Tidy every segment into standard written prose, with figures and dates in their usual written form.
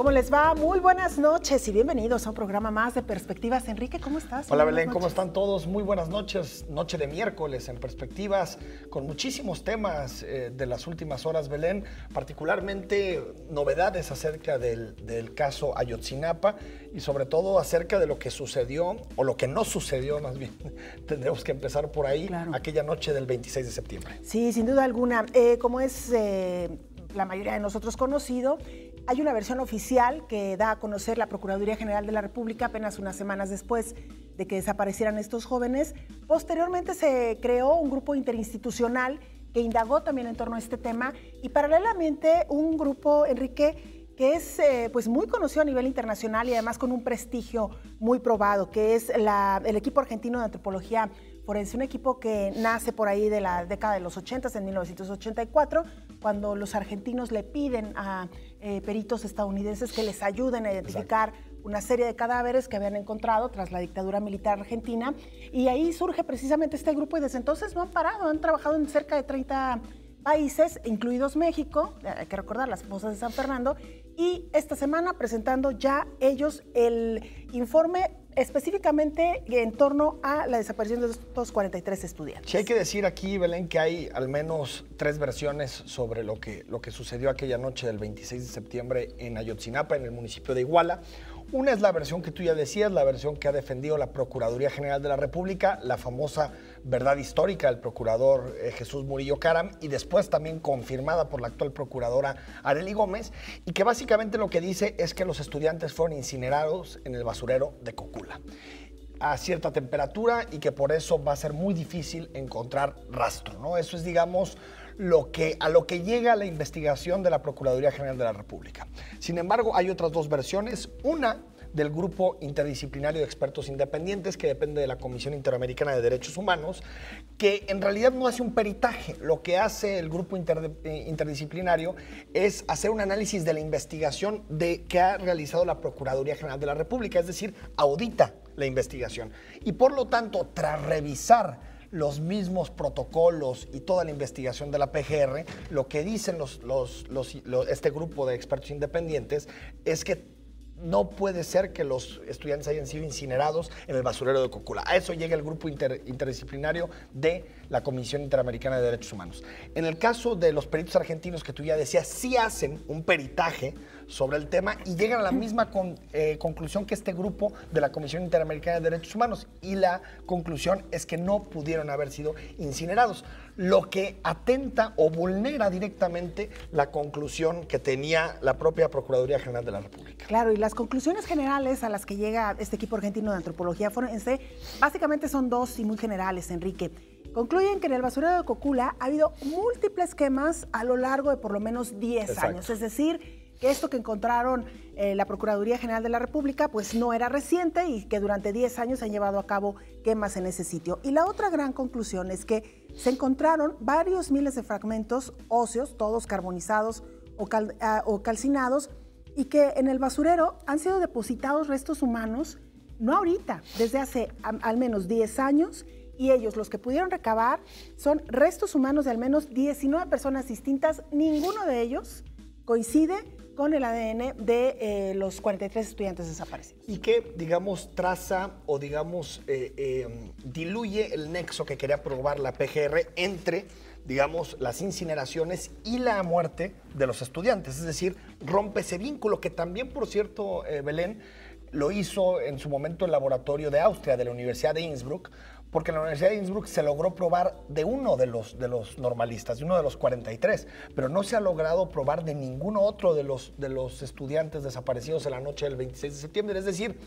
¿Cómo les va? Muy buenas noches y bienvenidos a un programa más de Perspectivas. Enrique, ¿cómo estás? Hola Belén, ¿cómo están todos? Muy buenas noches, noche de miércoles en Perspectivas, con muchísimos temas de las últimas horas, Belén, particularmente novedades acerca del caso Ayotzinapa y sobre todo acerca de lo que sucedió, o lo que no sucedió más bien, tendremos que empezar por ahí, claro, aquella noche del 26 de septiembre. Sí, sin duda alguna. Como es la mayoría de nosotros conocido, hay una versión oficial que da a conocer la Procuraduría General de la República apenas unas semanas después de que desaparecieran estos jóvenes. Posteriormente se creó un grupo interinstitucional que indagó también en torno a este tema y paralelamente un grupo, Enrique, que es pues muy conocido a nivel internacional y además con un prestigio muy probado, que es el equipo argentino de antropología forense, un equipo que nace por ahí de la década de los 80, en 1984, cuando los argentinos le piden a peritos estadounidenses que les ayuden a identificar una serie de cadáveres que habían encontrado tras la dictadura militar argentina, y ahí surge precisamente este grupo y desde entonces no han parado, han trabajado en cerca de 30 países, incluidos México, hay que recordar las fosas de San Fernando, y esta semana presentando ya ellos el informe específicamente en torno a la desaparición de estos 43 estudiantes. Sí, hay que decir aquí, Belén, que hay al menos 3 versiones sobre lo que sucedió aquella noche del 26 de septiembre en Ayotzinapa, en el municipio de Iguala. Una es la versión que tú ya decías, la versión que ha defendido la Procuraduría General de la República, la famosa verdad histórica del procurador Jesús Murillo Caram, y después también confirmada por la actual procuradora Arely Gómez, y que básicamente lo que dice es que los estudiantes fueron incinerados en el basurero de Cocula a cierta temperatura y que por eso va a ser muy difícil encontrar rastro, ¿no? Eso es, digamos, a lo que llega la investigación de la Procuraduría General de la República. Sin embargo, hay otras 2 versiones. Una del Grupo Interdisciplinario de Expertos Independientes, que depende de la Comisión Interamericana de Derechos Humanos, que en realidad no hace un peritaje. Lo que hace el Grupo Interdisciplinario es hacer un análisis de la investigación que ha realizado la Procuraduría General de la República, es decir, audita la investigación. Y por lo tanto, tras revisar los mismos protocolos y toda la investigación de la PGR, lo que dicen este grupo de expertos independientes es que no puede ser que los estudiantes hayan sido incinerados en el basurero de Cocula. A eso llega el grupo interdisciplinario de la Comisión Interamericana de Derechos Humanos. En el caso de los peritos argentinos que tú ya decías, sí hacen un peritaje sobre el tema y llegan a la misma conclusión que este grupo de la Comisión Interamericana de Derechos Humanos, y la conclusión es que no pudieron haber sido incinerados, lo que atenta o vulnera directamente la conclusión que tenía la propia Procuraduría General de la República. Claro, y las conclusiones generales a las que llega este equipo argentino de antropología forense básicamente son 2 y muy generales, Enrique. Concluyen que en el basurero de Cocula ha habido múltiples quemas a lo largo de por lo menos 10 años, es decir, que esto que encontraron la Procuraduría General de la República pues no era reciente y que durante 10 años se han llevado a cabo quemas en ese sitio. Y la otra gran conclusión es que se encontraron varios miles de fragmentos óseos, todos carbonizados o calcinados, y que en el basurero han sido depositados restos humanos, no ahorita, desde hace al menos 10 años, y ellos, los que pudieron recabar, son restos humanos de al menos 19 personas distintas. Ninguno de ellos coincide con el ADN de los 43 estudiantes desaparecidos. Y que, digamos, traza o, digamos, diluye el nexo que quería probar la PGR entre, digamos, las incineraciones y la muerte de los estudiantes. Es decir, rompe ese vínculo que también, por cierto, Belén, lo hizo en su momento el laboratorio de Austria, de la Universidad de Innsbruck, porque en la Universidad de Innsbruck se logró probar de uno de los normalistas, de uno de los 43, pero no se ha logrado probar de ninguno otro de los estudiantes desaparecidos en la noche del 26 de septiembre. Es decir,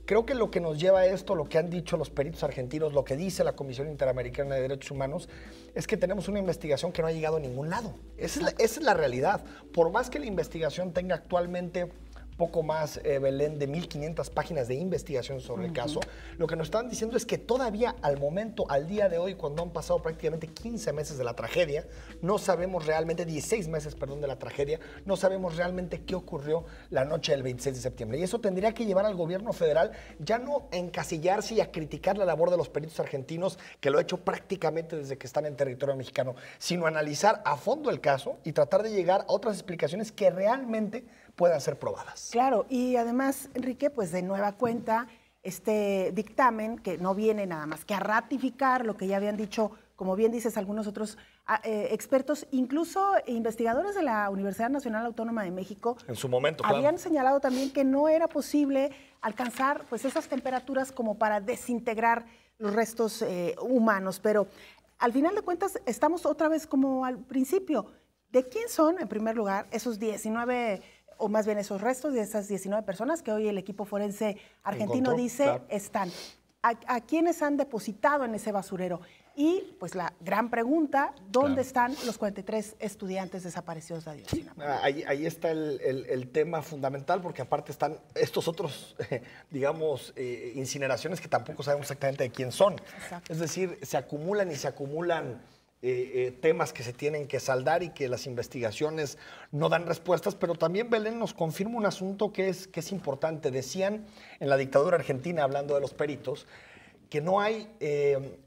creo que lo que nos lleva a esto, lo que han dicho los peritos argentinos, lo que dice la Comisión Interamericana de Derechos Humanos, es que tenemos una investigación que no ha llegado a ningún lado. Esa es la realidad. Por más que la investigación tenga actualmente poco más, Belén, de 1.500 páginas de investigación sobre el caso, lo que nos están diciendo es que todavía al momento, al día de hoy, cuando han pasado prácticamente 15 meses de la tragedia, no sabemos realmente, 16 meses, perdón, de la tragedia, no sabemos realmente qué ocurrió la noche del 26 de septiembre. Y eso tendría que llevar al gobierno federal ya no a encasillarse y a criticar la labor de los peritos argentinos, que lo ha hecho prácticamente desde que están en territorio mexicano, sino analizar a fondo el caso y tratar de llegar a otras explicaciones que realmente puedan ser probadas. Claro, y además, Enrique, pues de nueva cuenta, este dictamen que no viene nada más que a ratificar lo que ya habían dicho, como bien dices, algunos otros expertos, incluso investigadores de la Universidad Nacional Autónoma de México. En su momento, habían señalado también que no era posible alcanzar pues esas temperaturas como para desintegrar los restos humanos, pero al final de cuentas estamos otra vez como al principio. ¿De quién son, en primer lugar, esos 19, o más bien esos restos de esas 19 personas que hoy el equipo forense argentino dice están? ¿A quiénes han depositado en ese basurero? Y pues la gran pregunta, ¿dónde están los 43 estudiantes desaparecidos de Ayotzinapa? Ahí está el tema fundamental, porque aparte están estos otros, digamos, incineraciones que tampoco sabemos exactamente de quién son. Exacto. Es decir, se acumulan y se acumulan temas que se tienen que saldar y que las investigaciones no dan respuestas, pero también Belén nos confirma un asunto que es importante. Decían en la dictadura argentina, hablando de los peritos, que no hay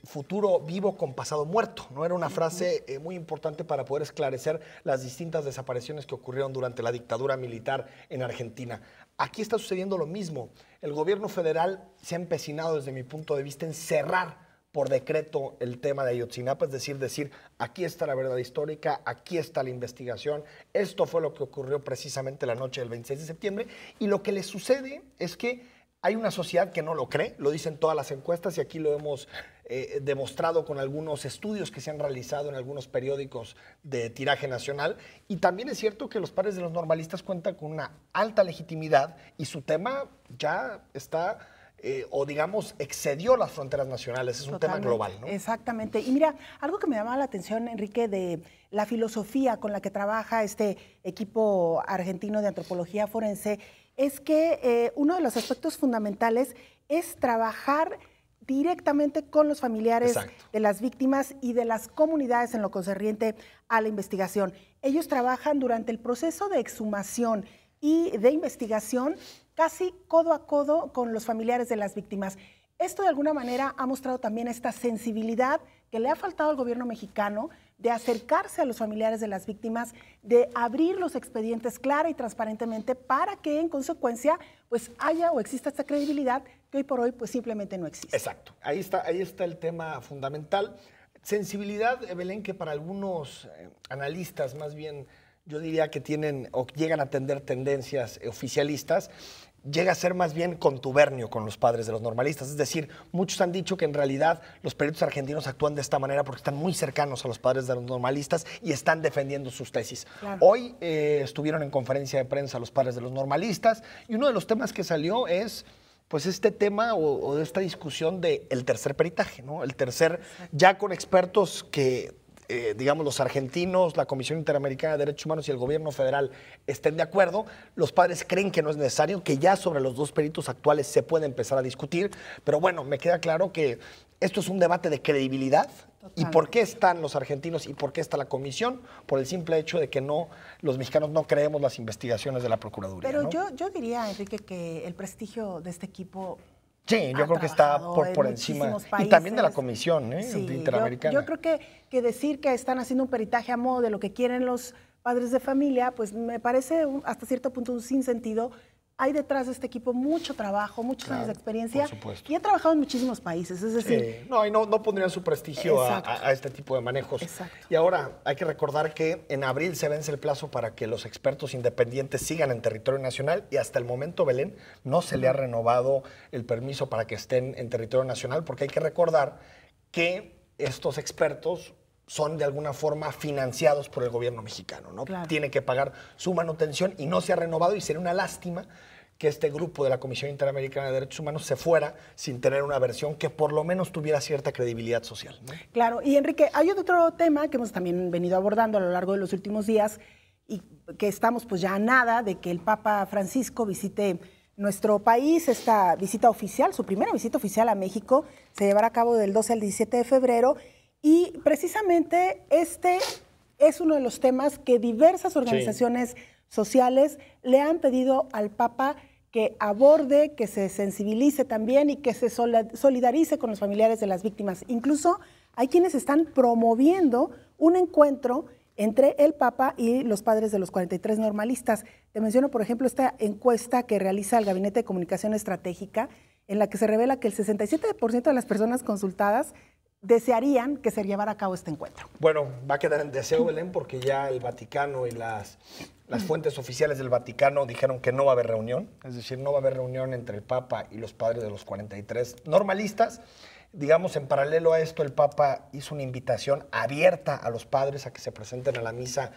futuro vivo con pasado muerto, ¿no? Era una frase muy importante para poder esclarecer las distintas desapariciones que ocurrieron durante la dictadura militar en Argentina. Aquí está sucediendo lo mismo. El gobierno federal se ha empecinado, desde mi punto de vista, en cerrar por decreto el tema de Ayotzinapa, es decir, aquí está la verdad histórica, aquí está la investigación, esto fue lo que ocurrió precisamente la noche del 26 de septiembre, y lo que le sucede es que hay una sociedad que no lo cree, lo dicen todas las encuestas y aquí lo hemos demostrado con algunos estudios que se han realizado en algunos periódicos de tiraje nacional, y también es cierto que los padres de los normalistas cuentan con una alta legitimidad y su tema ya está... o digamos, excedió las fronteras nacionales, es un tema global, ¿no? Exactamente. Y mira, algo que me llamaba la atención, Enrique, de la filosofía con la que trabaja este equipo argentino de antropología forense, es que uno de los aspectos fundamentales es trabajar directamente con los familiares de las víctimas y de las comunidades en lo concerniente a la investigación. Ellos trabajan durante el proceso de exhumación y de investigación casi codo a codo con los familiares de las víctimas. Esto de alguna manera ha mostrado también esta sensibilidad que le ha faltado al gobierno mexicano de acercarse a los familiares de las víctimas, de abrir los expedientes clara y transparentemente para que en consecuencia pues haya o exista esta credibilidad que hoy por hoy pues simplemente no existe. Exacto, ahí está el tema fundamental. Sensibilidad, Belén, que para algunos analistas más bien yo diría que tienen o llegan a atender tendencias oficialistas, llega a ser más bien contubernio con los padres de los normalistas. Es decir, muchos han dicho que en realidad los peritos argentinos actúan de esta manera porque están muy cercanos a los padres de los normalistas y están defendiendo sus tesis. Claro. Hoy estuvieron en conferencia de prensa los padres de los normalistas y uno de los temas que salió es pues este tema o esta discusión del tercer peritaje, ¿no? El tercer, ya con expertos que... digamos, los argentinos, la Comisión Interamericana de Derechos Humanos y el gobierno federal estén de acuerdo. Los padres creen que no es necesario, que ya sobre los dos peritos actuales se puede empezar a discutir, pero bueno, me queda claro que esto es un debate de credibilidad. Totalmente. ¿Y por qué están los argentinos y por qué está la comisión? Por el simple hecho de que los mexicanos no creemos las investigaciones de la Procuraduría. Pero ¿no? yo diría, Enrique, que el prestigio de este equipo... Sí, yo creo que está por encima. Países. Y también de la Comisión Interamericana. Yo creo que decir que están haciendo un peritaje a modo de lo que quieren los padres de familia, pues me parece hasta cierto punto un sinsentido. Hay detrás de este equipo mucho trabajo, muchos años de experiencia. Por supuesto. Y han trabajado en muchísimos países, es decir... Sí. No, y no pondrían su prestigio a este tipo de manejos. Exacto. Y ahora hay que recordar que en abril se vence el plazo para que los expertos independientes sigan en territorio nacional y hasta el momento, Belén, no se le ha renovado el permiso para que estén en territorio nacional, porque hay que recordar que estos expertos son de alguna forma financiados por el gobierno mexicano, ¿no? Claro. Tiene que pagar su manutención y no se ha renovado y sería una lástima que este grupo de la Comisión Interamericana de Derechos Humanos se fuera sin tener una versión que por lo menos tuviera cierta credibilidad social, ¿no? Claro, y Enrique, hay otro tema que hemos también venido abordando a lo largo de los últimos días y que estamos pues ya a nada de que el Papa Francisco visite nuestro país. Esta visita oficial, su primera visita oficial a México, se llevará a cabo del 12 al 17 de febrero. Y precisamente este es uno de los temas que diversas organizaciones sociales le han pedido al Papa que aborde, que se sensibilice también y que se solidarice con los familiares de las víctimas. Incluso hay quienes están promoviendo un encuentro entre el Papa y los padres de los 43 normalistas. Te menciono, por ejemplo, esta encuesta que realiza el Gabinete de Comunicación Estratégica, en la que se revela que el 67% de las personas consultadas desearían que se llevara a cabo este encuentro. Bueno, va a quedar en deseo, Belén, porque ya el Vaticano y las fuentes oficiales del Vaticano dijeron que no va a haber reunión, es decir, no va a haber reunión entre el Papa y los padres de los 43 normalistas. Digamos, en paralelo a esto, el Papa hizo una invitación abierta a los padres a que se presenten a la misa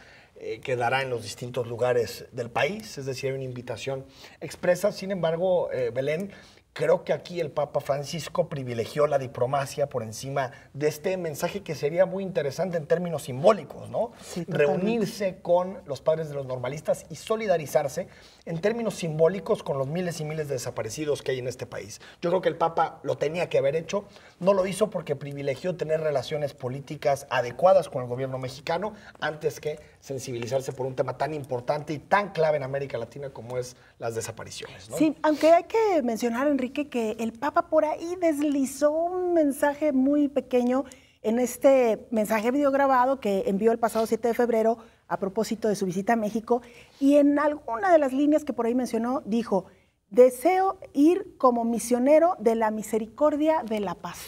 que dará en los distintos lugares del país, es decir, hay una invitación expresa. Sin embargo, Belén, creo que aquí el Papa Francisco privilegió la diplomacia por encima de este mensaje que sería muy interesante en términos simbólicos, ¿no? Sí, reunirse con los padres de los normalistas y solidarizarse en términos simbólicos con los miles y miles de desaparecidos que hay en este país. Yo creo que el Papa lo tenía que haber hecho, no lo hizo porque privilegió tener relaciones políticas adecuadas con el gobierno mexicano antes que sensibilizarse por un tema tan importante y tan clave en América Latina como es las desapariciones, ¿no? Sí, aunque hay que mencionar, Enrique, que el Papa por ahí deslizó un mensaje muy pequeño en este mensaje videograbado que envió el pasado 7 de febrero a propósito de su visita a México, y en alguna de las líneas que por ahí mencionó dijo: deseo ir como misionero de la misericordia de la paz.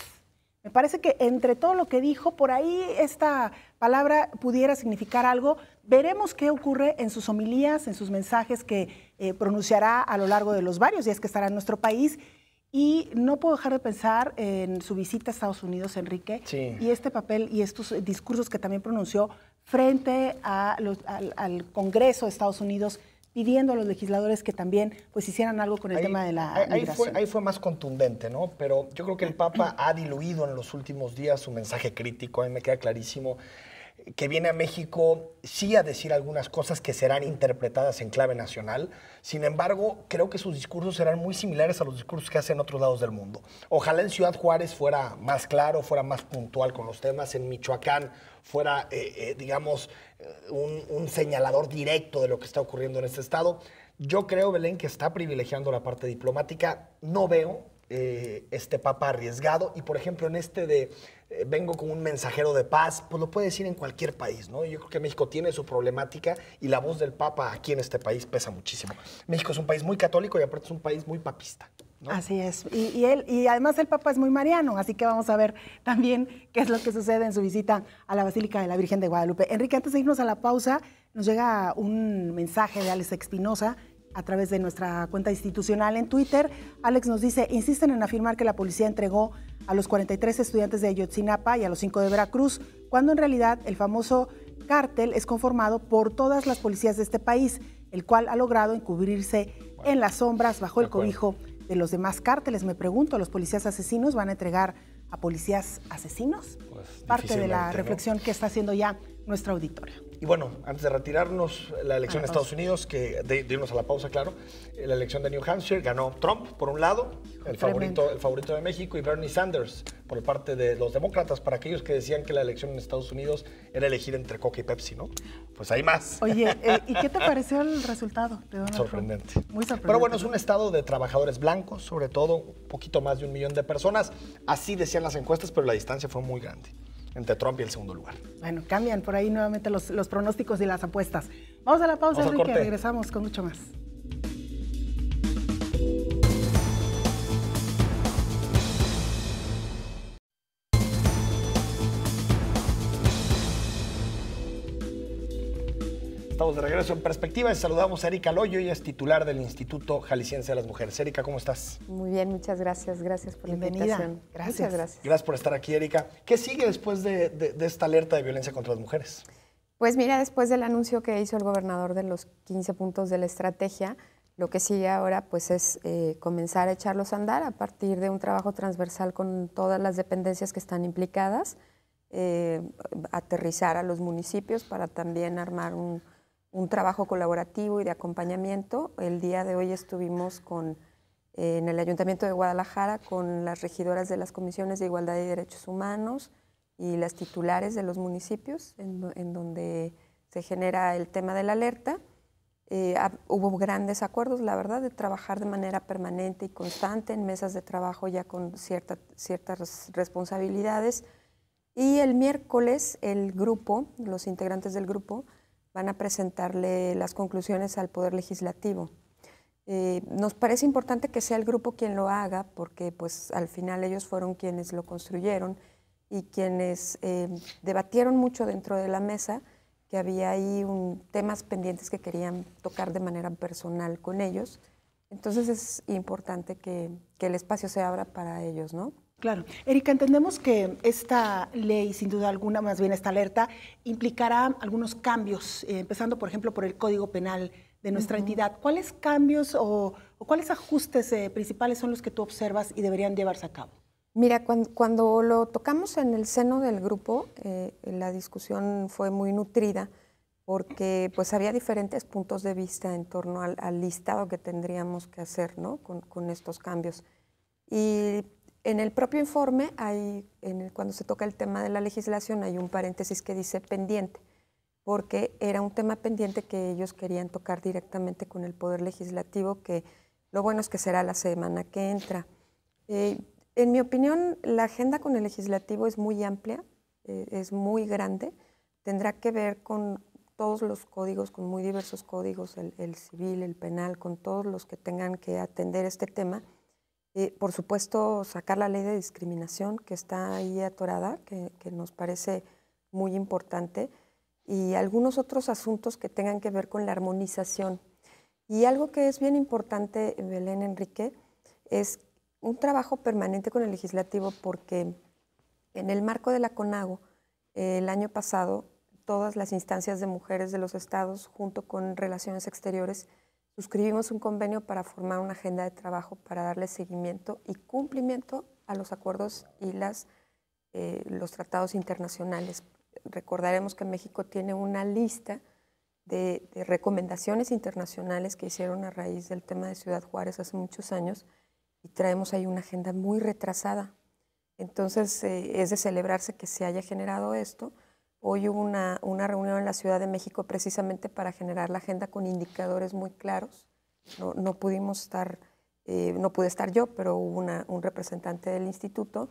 Me parece que entre todo lo que dijo, por ahí esta palabra pudiera significar algo. Veremos qué ocurre en sus homilías, en sus mensajes que pronunciará a lo largo de los varios días que estará en nuestro país. Y no puedo dejar de pensar en su visita a Estados Unidos, Enrique, sí, y este papel y estos discursos que también pronunció frente al Congreso de Estados Unidos, pidiendo a los legisladores que también pues hicieran algo con el tema de la migración. Ahí fue más contundente, ¿no? Pero yo creo que el Papa ha diluido en los últimos días su mensaje crítico. A mí me queda clarísimo que viene a México sí a decir algunas cosas que serán interpretadas en clave nacional. Sin embargo, creo que sus discursos serán muy similares a los discursos que hace en otros lados del mundo. Ojalá en Ciudad Juárez fuera más claro, fuera más puntual con los temas. En Michoacán fuera, digamos, un señalador directo de lo que está ocurriendo en este estado. Yo creo, Belén, que está privilegiando la parte diplomática. No veo este Papa arriesgado. Y, por ejemplo, en este de vengo como un mensajero de paz, pues lo puede decir en cualquier país, ¿no? Yo creo que México tiene su problemática y la voz del Papa aquí en este país pesa muchísimo. México es un país muy católico y aparte es un país muy papista, ¿no? Así es. Y además el Papa es muy mariano, así que vamos a ver también qué es lo que sucede en su visita a la Basílica de la Virgen de Guadalupe. Enrique, antes de irnos a la pausa, nos llega un mensaje de Alex Espinosa a través de nuestra cuenta institucional en Twitter. Alex nos dice: insisten en afirmar que la policía entregó a los 43 estudiantes de Ayotzinapa y a los 5 de Veracruz, cuando en realidad el famoso cártel es conformado por todas las policías de este país, el cual ha logrado encubrirse en las sombras bajo el cobijo de los demás cárteles. Me pregunto, ¿los policías asesinos van a entregar a policías asesinos? Pues, parte de la reflexión, ¿no?, que está haciendo ya nuestro auditorio. Y bueno, antes de retirarnos, la elección en Estados Unidos, de irnos a la pausa, claro, la elección de New Hampshire, ganó Trump, por un lado, el favorito de México, y Bernie Sanders, por parte de los demócratas, para aquellos que decían que la elección en Estados Unidos era elegir entre Coca y Pepsi, ¿no? Pues hay más. Oye, ¿y qué te pareció el resultado de Donald Sorprendente. Trump? Muy sorprendente. Pero bueno, es un estado de trabajadores blancos, sobre todo, un poquito más de 1 millón de personas. Así decían las encuestas, pero la distancia fue muy grande entre Trump y el segundo lugar. Bueno, cambian por ahí nuevamente los pronósticos y las apuestas. Vamos a la pausa, Enrique, regresamos con mucho más. Estamos de regreso en Perspectiva y saludamos a Erika Loyo, ella es titular del Instituto Jalisciense de las Mujeres. Erika, ¿cómo estás? Muy bien, muchas gracias. Gracias por la invitación. Gracias. Muchas gracias. Gracias por estar aquí, Erika. ¿Qué sigue después de esta alerta de violencia contra las mujeres? Pues mira, después del anuncio que hizo el gobernador de los 15 puntos de la estrategia, lo que sigue ahora pues es comenzar a echarlos a andar a partir de un trabajo transversal con todas las dependencias que están implicadas, aterrizar a los municipios para también armar un trabajo colaborativo y de acompañamiento. El día de hoy estuvimos en el Ayuntamiento de Guadalajara con las regidoras de las comisiones de Igualdad y Derechos Humanos y las titulares de los municipios en donde se genera el tema de la alerta. Hubo grandes acuerdos, la verdad, de trabajar de manera permanente y constante en mesas de trabajo ya con ciertas responsabilidades. Y el miércoles el grupo, los integrantes del grupo, van a presentarle las conclusiones al Poder Legislativo. Nos parece importante que sea el grupo quien lo haga, porque pues al final ellos fueron quienes lo construyeron y quienes debatieron mucho dentro de la mesa, que había ahí temas pendientes que querían tocar de manera personal con ellos. Entonces es importante que el espacio se abra para ellos, ¿no? Claro. Erika, entendemos que esta ley, sin duda alguna, más bien esta alerta, implicará algunos cambios, empezando, por ejemplo, por el Código Penal de nuestra entidad. ¿Cuáles cambios o cuáles ajustes principales son los que tú observas y deberían llevarse a cabo? Mira, cuando lo tocamos en el seno del grupo, la discusión fue muy nutrida porque pues había diferentes puntos de vista en torno al listado que tendríamos que hacer, ¿no? con estos cambios. Y en el propio informe, cuando se toca el tema de la legislación, hay un paréntesis que dice pendiente, porque era un tema pendiente que ellos querían tocar directamente con el Poder Legislativo, que lo bueno es que será la semana que entra. En mi opinión, la agenda con el Legislativo es muy amplia, es muy grande, tendrá que ver con todos los códigos, con muy diversos códigos, el civil, el penal, con todos los que tengan que atender este tema. Por supuesto, sacar la ley de discriminación que está ahí atorada, que nos parece muy importante, y algunos otros asuntos que tengan que ver con la armonización. Y algo que es bien importante, Belén, Enrique, es un trabajo permanente con el legislativo, porque en el marco de la CONAGO, el año pasado, todas las instancias de mujeres de los estados, junto con Relaciones Exteriores, suscribimos un convenio para formar una agenda de trabajo para darle seguimiento y cumplimiento a los acuerdos y los tratados internacionales. Recordaremos que México tiene una lista de recomendaciones internacionales que hicieron a raíz del tema de Ciudad Juárez hace muchos años, y traemos ahí una agenda muy retrasada. Entonces, es de celebrarse que se haya generado esto. Hoy hubo una reunión en la Ciudad de México precisamente para generar la agenda con indicadores muy claros. No pudimos estar, no pude estar yo, pero hubo un representante del instituto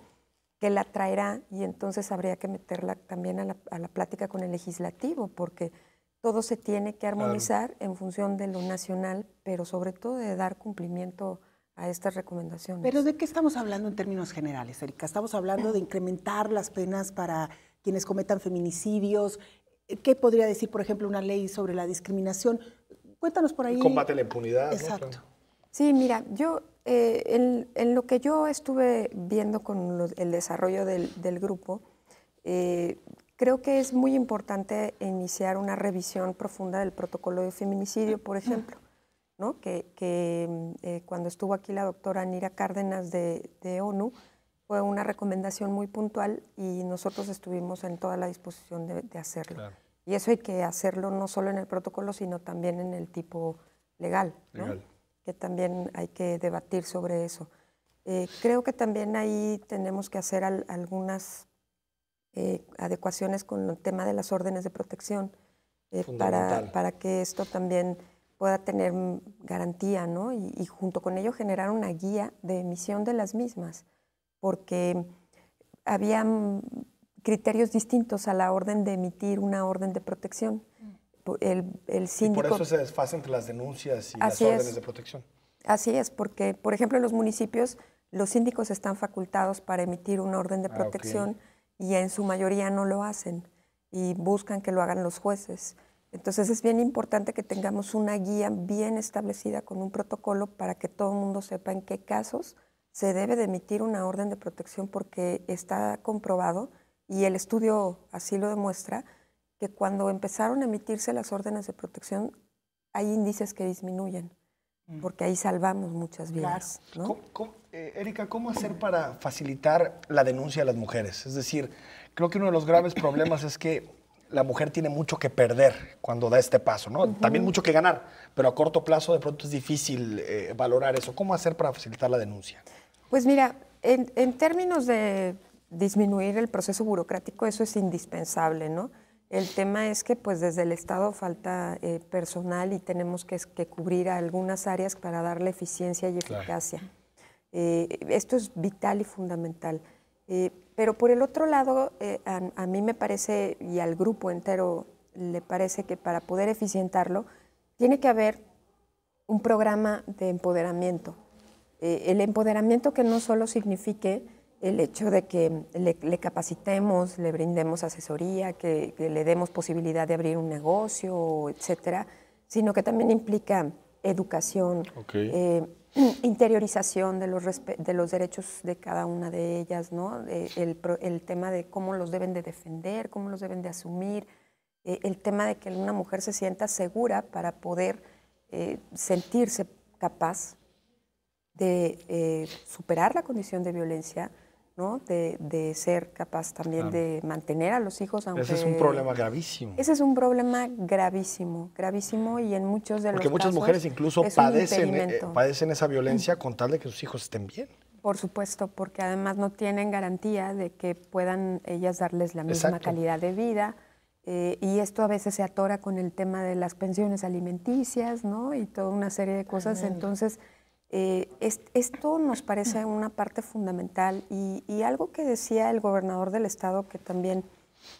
que la traerá, y entonces habría que meterla también a la plática con el legislativo, porque todo se tiene que armonizar en función de lo nacional, pero sobre todo de dar cumplimiento a estas recomendaciones. ¿Pero de qué estamos hablando en términos generales, Erika? ¿Estamos hablando de incrementar las penas para quienes cometan feminicidios? ¿Qué podría decir, por ejemplo, una ley sobre la discriminación? Cuéntanos por ahí. Combate a la impunidad. Exacto. ¿No? Sí, mira, yo en lo que yo estuve viendo con el desarrollo del grupo, creo que es muy importante iniciar una revisión profunda del protocolo de feminicidio, por ejemplo, ¿no? que cuando estuvo aquí la doctora Nira Cárdenas de ONU, fue una recomendación muy puntual, y nosotros estuvimos en toda la disposición de hacerlo. Claro. Y eso hay que hacerlo no solo en el protocolo, sino también en el tipo legal, ¿no? Que también hay que debatir sobre eso. Creo que también ahí tenemos que hacer algunas adecuaciones con el tema de las órdenes de protección, para que esto también pueda tener garantía, ¿no? Y junto con ello generar una guía de emisión de las mismas, porque había criterios distintos a la orden de emitir una orden de protección. El síndico, y por eso se desfasa entre las denuncias y las órdenes de protección. Así es, porque, por ejemplo, en los municipios, los síndicos están facultados para emitir una orden de protección, y en su mayoría no lo hacen, y buscan que lo hagan los jueces. Entonces es bien importante que tengamos una guía bien establecida con un protocolo para que todo el mundo sepa en qué casos se debe de emitir una orden de protección, porque está comprobado, y el estudio así lo demuestra, que cuando empezaron a emitirse las órdenes de protección hay índices que disminuyen, porque ahí salvamos muchas vidas. Claro. ¿No? Erika, ¿cómo hacer para facilitar la denuncia de las mujeres? Es decir, creo que uno de los graves problemas es que la mujer tiene mucho que perder cuando da este paso, ¿no? También mucho que ganar, pero a corto plazo de pronto es difícil valorar eso. ¿Cómo hacer para facilitar la denuncia? Pues mira, en términos de disminuir el proceso burocrático, eso es indispensable, ¿no? El tema es que pues desde el Estado falta personal, y tenemos que cubrir algunas áreas para darle eficiencia y eficacia. Claro. Esto es vital y fundamental. Pero por el otro lado, a mí me parece, y al grupo entero le parece que para poder eficientarlo, tiene que haber un programa de empoderamiento. El empoderamiento que no solo signifique el hecho de que le capacitemos, le brindemos asesoría, que le demos posibilidad de abrir un negocio, etcétera, sino que también implica educación, interiorización de los derechos de cada una de ellas, ¿no? El tema de cómo los deben de defender, cómo los deben de asumir, el tema de que una mujer se sienta segura para poder sentirse capaz de superar la condición de violencia, ¿no? De ser capaz también de mantener a los hijos. Aunque ese es un problema gravísimo. Ese es un problema gravísimo, gravísimo, y en muchos de los casos. Porque muchas mujeres incluso padecen esa violencia con tal de que sus hijos estén bien. Por supuesto, porque además no tienen garantía de que puedan ellas darles la misma calidad de vida. Y esto a veces se atora con el tema de las pensiones alimenticias, ¿no? Y toda una serie de cosas. Entonces, esto nos parece una parte fundamental, y algo que decía el gobernador del estado, que también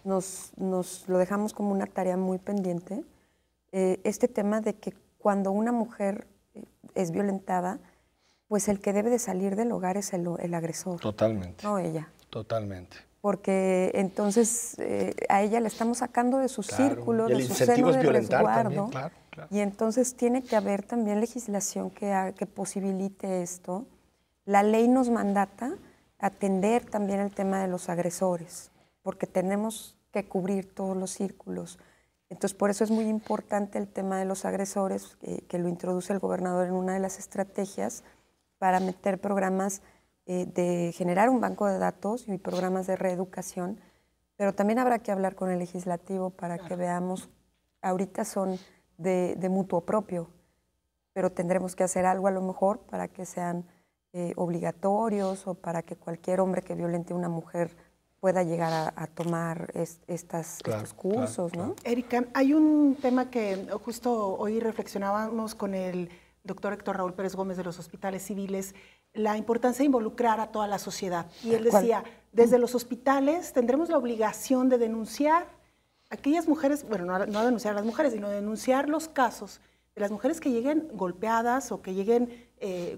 nos lo dejamos como una tarea muy pendiente, este tema de que cuando una mujer es violentada, pues el que debe de salir del hogar es el agresor. Totalmente. No ella. Totalmente. Porque entonces a ella la estamos sacando de su círculo, de su seno de resguardo. Claro. Y entonces tiene que haber también legislación que posibilite esto. La ley nos mandata atender también el tema de los agresores, porque tenemos que cubrir todos los círculos. Entonces, por eso es muy importante el tema de los agresores, que lo introduce el gobernador en una de las estrategias para meter programas de generar un banco de datos y programas de reeducación, pero también habrá que hablar con el legislativo para que veamos, ahorita son de mutuo propio, pero tendremos que hacer algo a lo mejor para que sean obligatorios, o para que cualquier hombre que violente a una mujer pueda llegar a tomar estos cursos, ¿no? Erika, hay un tema que justo hoy reflexionábamos con el doctor Héctor Raúl Pérez Gómez de los hospitales civiles, la importancia de involucrar a toda la sociedad. Y él decía, desde los hospitales tendremos la obligación de denunciar a aquellas mujeres, bueno, no denunciar a las mujeres, sino denunciar los casos de las mujeres que lleguen golpeadas o que lleguen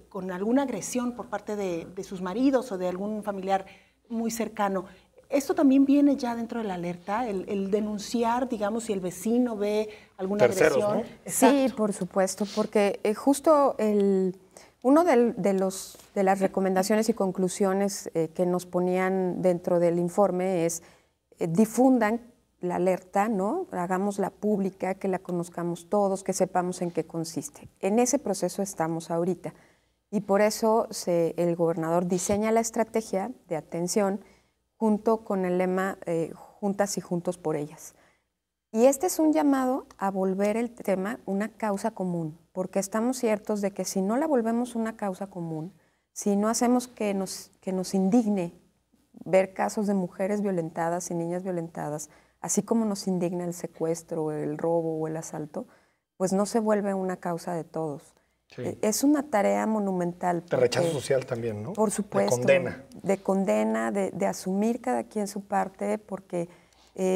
con alguna agresión por parte de sus maridos o de algún familiar muy cercano. ¿Esto también viene ya dentro de la alerta, el denunciar, digamos, si el vecino ve alguna agresión? ¿No? Sí, por supuesto, porque justo uno de las recomendaciones y conclusiones que nos ponían dentro del informe es difundan la alerta, ¿no? Hagámosla pública, que la conozcamos todos, que sepamos en qué consiste. En ese proceso estamos ahorita, y por eso el gobernador diseña la estrategia de atención junto con el lema Juntas y Juntos por Ellas. Y este es un llamado a volver el tema una causa común, porque estamos ciertos de que si no la volvemos una causa común, si no hacemos que nos indigne ver casos de mujeres violentadas y niñas violentadas, así como nos indigna el secuestro, el robo o el asalto, pues no se vuelve una causa de todos. Sí. Es una tarea monumental. De rechazo social también, ¿no? Por supuesto. De condena, de asumir cada quien su parte, porque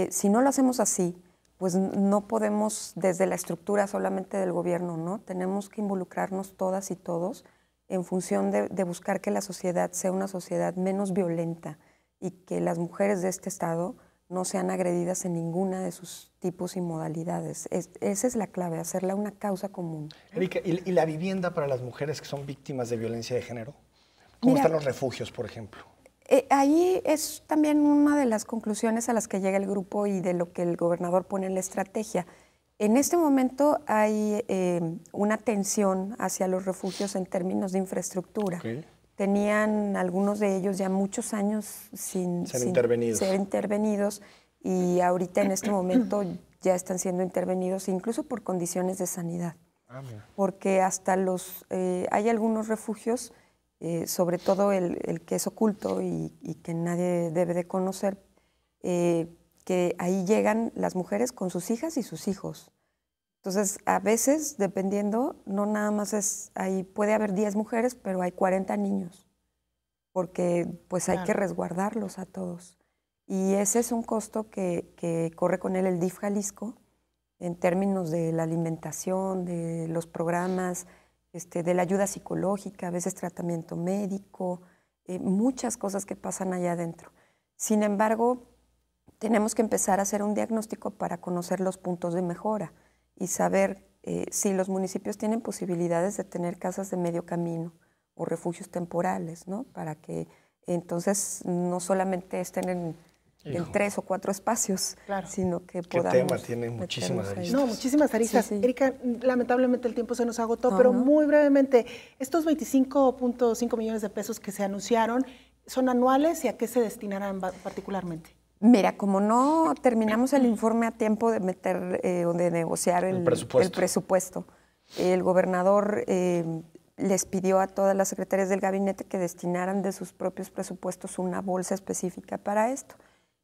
si no lo hacemos así, pues no podemos desde la estructura solamente del gobierno, ¿no? Tenemos que involucrarnos todas y todos en función de buscar que la sociedad sea una sociedad menos violenta y que las mujeres de este estado no sean agredidas en ninguna de sus tipos y modalidades. Esa es la clave, hacerla una causa común. Erika, ¿y la vivienda para las mujeres que son víctimas de violencia de género? ¿Cómo están los refugios, por ejemplo? Ahí es también una de las conclusiones a las que llega el grupo y de lo que el gobernador pone en la estrategia. En este momento hay una tensión hacia los refugios en términos de infraestructura. Okay. Tenían algunos de ellos ya muchos años sin ser intervenidos, y ahorita en este momento ya están siendo intervenidos incluso por condiciones de sanidad. Porque hasta hay algunos refugios, sobre todo el que es oculto y que nadie debe de conocer, que ahí llegan las mujeres con sus hijas y sus hijos. Entonces, a veces, dependiendo, no nada más ahí puede haber 10 mujeres, pero hay 40 niños, porque pues hay que resguardarlos a todos. Y ese es un costo que corre con él el DIF Jalisco en términos de la alimentación, de los programas, de la ayuda psicológica, a veces tratamiento médico, muchas cosas que pasan allá adentro. Sin embargo, tenemos que empezar a hacer un diagnóstico para conocer los puntos de mejora y saber si los municipios tienen posibilidades de tener casas de medio camino o refugios temporales, ¿no? Para que entonces no solamente estén en 3 o 4 espacios, sino que podamos... ¿Qué tema? Tiene muchísimas aristas. No, muchísimas aristas. Sí. Erika, lamentablemente el tiempo se nos agotó, pero muy brevemente, estos 25.5 millones de pesos que se anunciaron, ¿son anuales y a qué se destinarán particularmente? Mira, como no terminamos el informe a tiempo de meter o de negociar el presupuesto, el gobernador les pidió a todas las secretarias del gabinete que destinaran de sus propios presupuestos una bolsa específica para esto.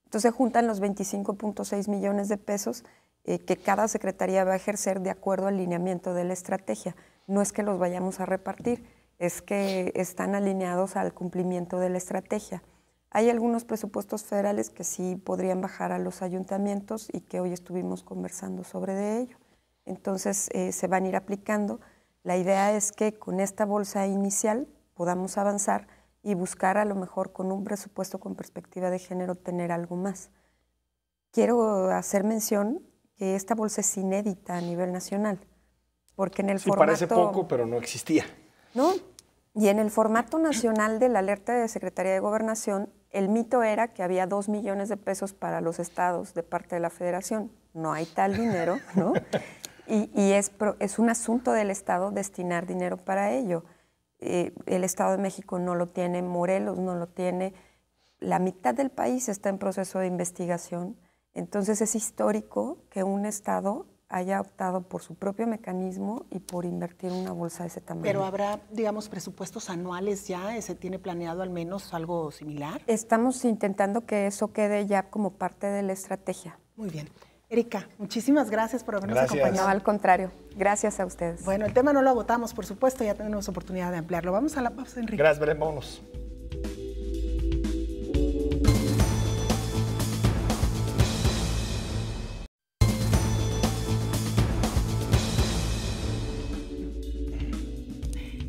Entonces juntan los 25.6 millones de pesos que cada secretaría va a ejercer de acuerdo al lineamiento de la estrategia. No es que los vayamos a repartir, es que están alineados al cumplimiento de la estrategia. Hay algunos presupuestos federales que sí podrían bajar a los ayuntamientos y que hoy estuvimos conversando sobre de ello. Entonces se van a ir aplicando. La idea es que con esta bolsa inicial podamos avanzar y buscar a lo mejor con un presupuesto con perspectiva de género tener algo más. Quiero hacer mención que esta bolsa es inédita a nivel nacional, porque en el formato... parece poco, pero no existía. ¿No? Y en el formato nacional de la alerta de Secretaría de Gobernación, el mito era que había 2 millones de pesos para los estados de parte de la Federación. No hay tal dinero, ¿no? Y es un asunto del Estado destinar dinero para ello. El Estado de México no lo tiene, Morelos no lo tiene, la mitad del país está en proceso de investigación. Entonces es histórico que un Estado haya optado por su propio mecanismo y por invertir una bolsa de ese tamaño. Pero habrá, digamos, presupuestos anuales ya, ¿se tiene planeado al menos algo similar? Estamos intentando que eso quede ya como parte de la estrategia. Muy bien. Erika, muchísimas gracias por habernos acompañado. No, al contrario, gracias a ustedes. Bueno, el tema no lo agotamos, por supuesto, ya tenemos oportunidad de ampliarlo. Vamos a la pausa, Enrique. Gracias, Belén, vámonos.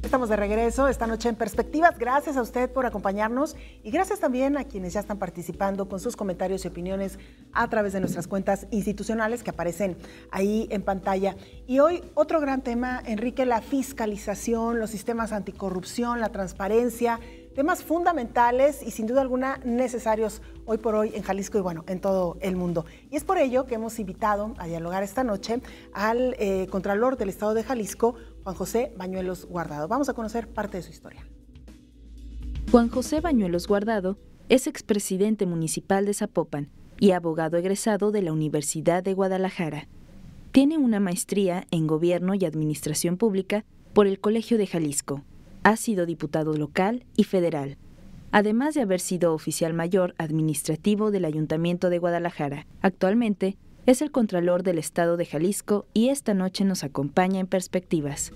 Estamos de regreso esta noche en Perspectivas. Gracias a usted por acompañarnos y gracias también a quienes ya están participando con sus comentarios y opiniones a través de nuestras cuentas institucionales que aparecen ahí en pantalla. Y hoy otro gran tema, Enrique, la fiscalización, los sistemas anticorrupción, la transparencia, temas fundamentales y sin duda alguna necesarios hoy por hoy en Jalisco y bueno, en todo el mundo. Y es por ello que hemos invitado a dialogar esta noche al Contralor del Estado de Jalisco, Juan José Bañuelos Guardado. Vamos a conocer parte de su historia. Juan José Bañuelos Guardado es expresidente municipal de Zapopan y abogado egresado de la Universidad de Guadalajara. Tiene una maestría en Gobierno y Administración Pública por el Colegio de Jalisco. Ha sido diputado local y federal, además de haber sido oficial mayor administrativo del Ayuntamiento de Guadalajara. Actualmente es el Contralor del Estado de Jalisco y esta noche nos acompaña en Perspectivas.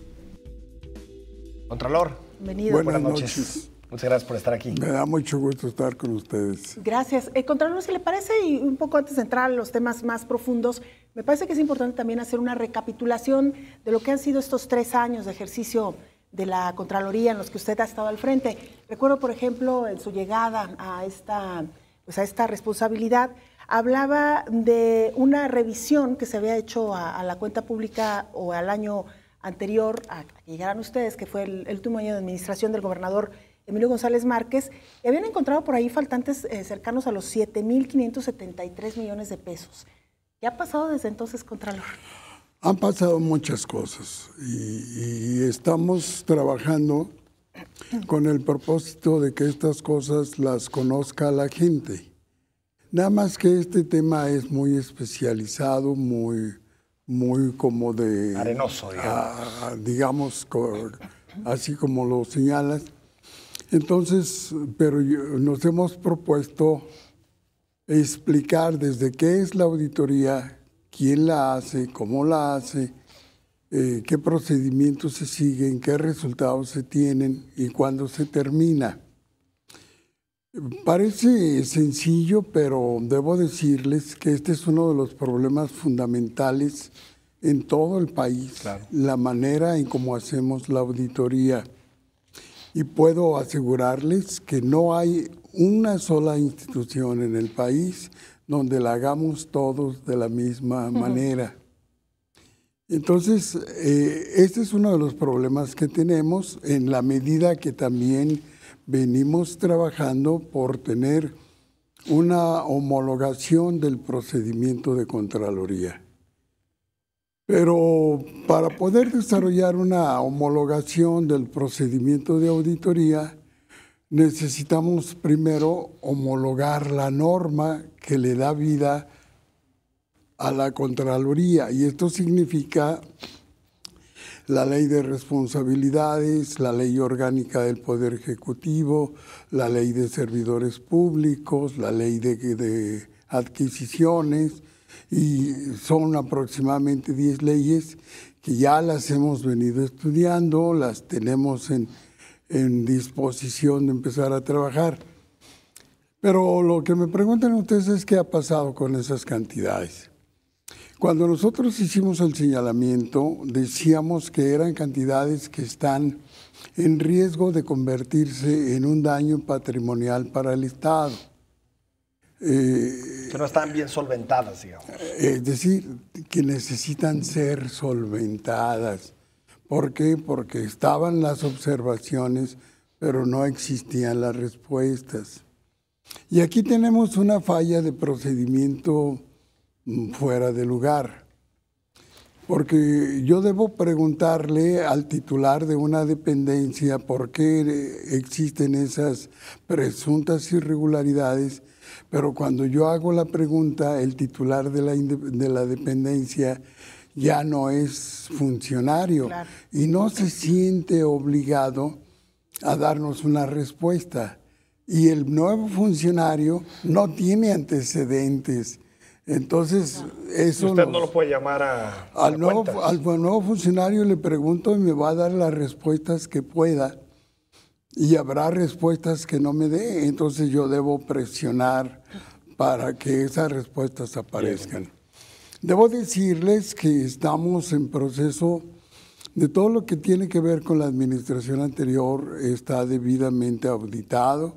Contralor, bienvenido. Buenas noches. Muchas gracias por estar aquí. Me da mucho gusto estar con ustedes. Gracias. Contralor, si le parece, y un poco antes de entrar a los temas más profundos, me parece que es importante también hacer una recapitulación de lo que han sido estos 3 años de ejercicio de la Contraloría en los que usted ha estado al frente. Recuerdo, por ejemplo, en su llegada a esta responsabilidad, hablaba de una revisión que se había hecho a la cuenta pública o al año anterior a que llegaran ustedes, que fue el último año de administración del gobernador Emilio González Márquez, y habían encontrado por ahí faltantes cercanos a los 7,573 millones de pesos. ¿Qué ha pasado desde entonces, Contralor? Han pasado muchas cosas y estamos trabajando con el propósito de que estas cosas las conozca la gente. Nada más que este tema es muy especializado, muy como de... arenoso, digamos, así como lo señalas. Entonces, pero nos hemos propuesto explicar desde qué es la auditoría, quién la hace, cómo la hace, qué procedimientos se siguen, qué resultados se tienen y cuándo se termina. Parece sencillo, pero debo decirles que este es uno de los problemas fundamentales en todo el país, Claro. la manera en cómo hacemos la auditoría. Y puedo asegurarles que no hay una sola institución en el país donde la hagamos todos de la misma manera. Entonces, este es uno de los problemas que tenemos, en la medida que también venimos trabajando por tener una homologación del procedimiento de Contraloría. Pero para poder desarrollar una homologación del procedimiento de auditoría, necesitamos primero homologar la norma que le da vida a la Contraloría, y esto significa la ley de responsabilidades, la ley orgánica del Poder Ejecutivo, la ley de servidores públicos, la ley de adquisiciones, y son aproximadamente 10 leyes que ya las hemos venido estudiando, las tenemos en disposición de empezar a trabajar. Pero lo que me preguntan ustedes es qué ha pasado con esas cantidades. Cuando nosotros hicimos el señalamiento, decíamos que eran cantidades que están en riesgo de convertirse en un daño patrimonial para el Estado. Que no están bien solventadas, digamos. Es decir, que necesitan ser solventadas. ¿Por qué? Porque estaban las observaciones, pero no existían las respuestas. Y aquí tenemos una falla de procedimiento fuera de lugar, porque yo debo preguntarle al titular de una dependencia por qué existen esas presuntas irregularidades, pero cuando yo hago la pregunta, el titular de la dependencia ya no es funcionario, claro, y no se siente obligado a darnos una respuesta. Y el nuevo funcionario no tiene antecedentes. Entonces, eso usted no lo puede llamar al nuevo funcionario le pregunto y me va a dar las respuestas que pueda, y habrá respuestas que no me dé. Entonces yo debo presionar para que esas respuestas aparezcan. Bien. Debo decirles que estamos en proceso de todo lo que tiene que ver con la administración anterior, está debidamente auditado.